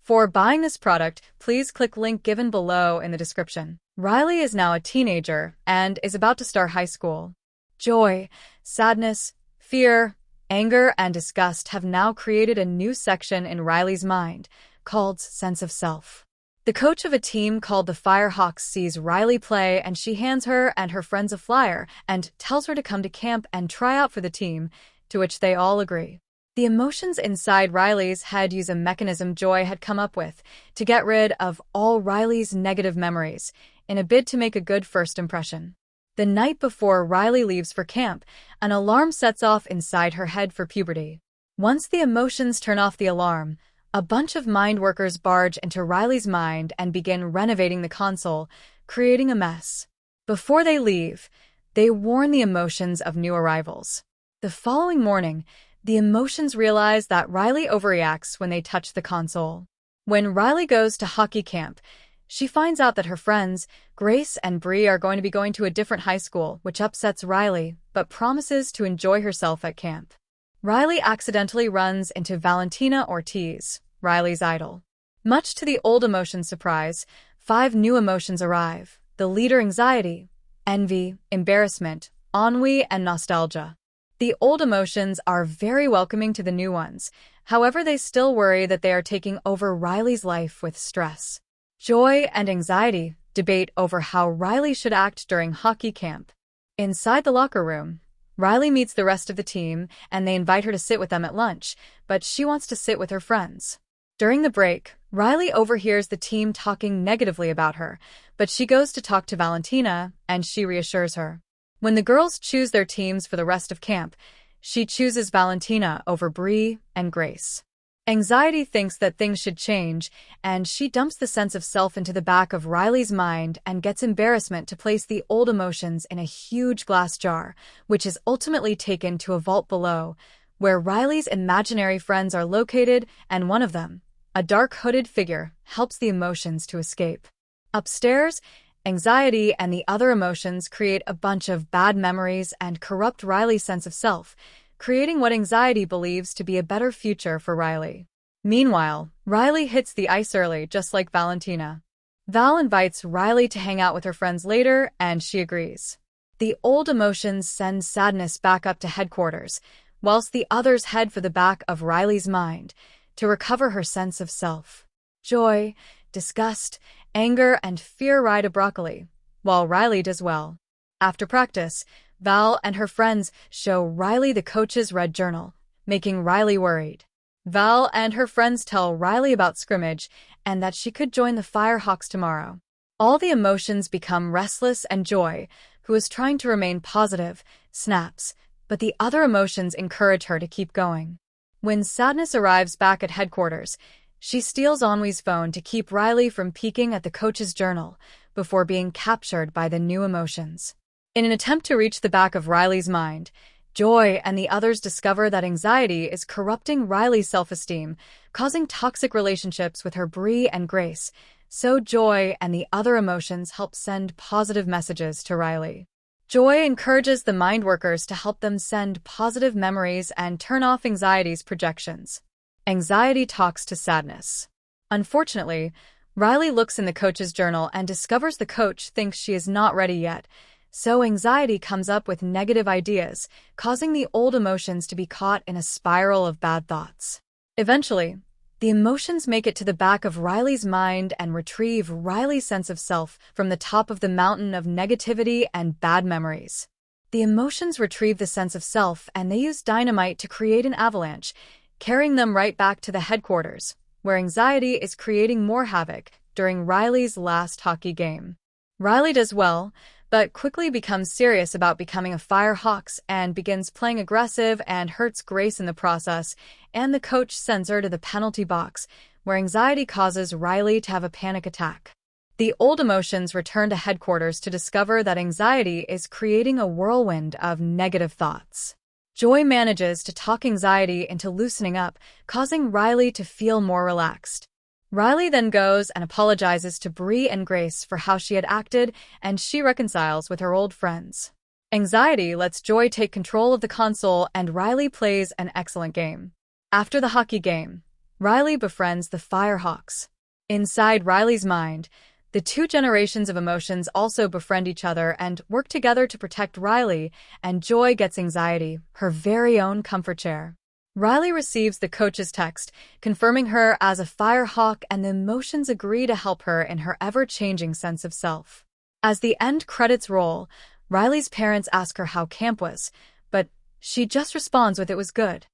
For buying this product, please click link given below in the description. Riley is now a teenager and is about to start high school. Joy, sadness, fear, anger, and disgust have now created a new section in Riley's mind, called sense of self. The coach of a team called the Firehawks sees Riley play, and she hands her and her friends a flyer and tells her to come to camp and try out for the team, to which they all agree. The emotions inside Riley's head use a mechanism Joy had come up with to get rid of all Riley's negative memories in a bid to make a good first impression. The night before Riley leaves for camp, an alarm sets off inside her head for puberty. Once the emotions turn off the alarm, a bunch of mind workers barge into Riley's mind and begin renovating the console, creating a mess. Before they leave, they warn the emotions of new arrivals. The following morning, the emotions realize that Riley overreacts when they touch the console. When Riley goes to hockey camp, she finds out that her friends, Grace and Bree, are going to be going to a different high school, which upsets Riley, but promises to enjoy herself at camp. Riley accidentally runs into Valentina Ortiz, Riley's idol. Much to the old emotion's surprise, 5 new emotions arrive: the leader anxiety, envy, embarrassment, ennui, and nostalgia. The old emotions are very welcoming to the new ones, however they still worry that they are taking over Riley's life with stress. Joy and anxiety debate over how Riley should act during hockey camp. Inside the locker room, Riley meets the rest of the team and they invite her to sit with them at lunch, but she wants to sit with her friends. During the break, Riley overhears the team talking negatively about her, but she goes to talk to Valentina and she reassures her. When the girls choose their teams for the rest of camp, she chooses Valentina over Bree and Grace. Anxiety thinks that things should change, and she dumps the sense of self into the back of Riley's mind and gets embarrassment to place the old emotions in a huge glass jar, which is ultimately taken to a vault below, where Riley's imaginary friends are located, and one of them, a dark hooded figure, helps the emotions to escape. Upstairs, anxiety and the other emotions create a bunch of bad memories and corrupt Riley's sense of self, creating what anxiety believes to be a better future for Riley. Meanwhile, Riley hits the ice early, just like Valentina. Val invites Riley to hang out with her friends later, and she agrees. The old emotions send sadness back up to headquarters, whilst the others head for the back of Riley's mind to recover her sense of self. Joy, disgust, anger, and fear ride a broccoli, while Riley does well. After practice, Val and her friends show Riley the coach's red journal, making Riley worried. Val and her friends tell Riley about scrimmage and that she could join the Firehawks tomorrow. All the emotions become restless, and Joy, who is trying to remain positive, snaps, but the other emotions encourage her to keep going. When sadness arrives back at headquarters, she steals Ennui's phone to keep Riley from peeking at the coach's journal before being captured by the new emotions. In an attempt to reach the back of Riley's mind, Joy and the others discover that anxiety is corrupting Riley's self-esteem, causing toxic relationships with her Bree and Grace, so Joy and the other emotions help send positive messages to Riley. Joy encourages the mind workers to help them send positive memories and turn off anxiety's projections. Anxiety talks to sadness. Unfortunately, Riley looks in the coach's journal and discovers the coach thinks she is not ready yet, so anxiety comes up with negative ideas, causing the old emotions to be caught in a spiral of bad thoughts. Eventually, the emotions make it to the back of Riley's mind and retrieve Riley's sense of self from the top of the mountain of negativity and bad memories. The emotions retrieve the sense of self and they use dynamite to create an avalanche, carrying them right back to the headquarters, where anxiety is creating more havoc during Riley's last hockey game. Riley does well, but quickly becomes serious about becoming a Firehawks and begins playing aggressive and hurts Grace in the process, and the coach sends her to the penalty box, where anxiety causes Riley to have a panic attack. The old emotions return to headquarters to discover that anxiety is creating a whirlwind of negative thoughts. Joy manages to talk anxiety into loosening up, causing Riley to feel more relaxed. Riley then goes and apologizes to Bree and Grace for how she had acted, and she reconciles with her old friends. Anxiety lets Joy take control of the console, and Riley plays an excellent game. After the hockey game, Riley befriends the Firehawks. Inside Riley's mind, the two generations of emotions also befriend each other and work together to protect Riley, and Joy gets anxiety, her very own comfort chair. Riley receives the coach's text, confirming her as a Firehawk, and the emotions agree to help her in her ever-changing sense of self. As the end credits roll, Riley's parents ask her how camp was, but she just responds with "it was good."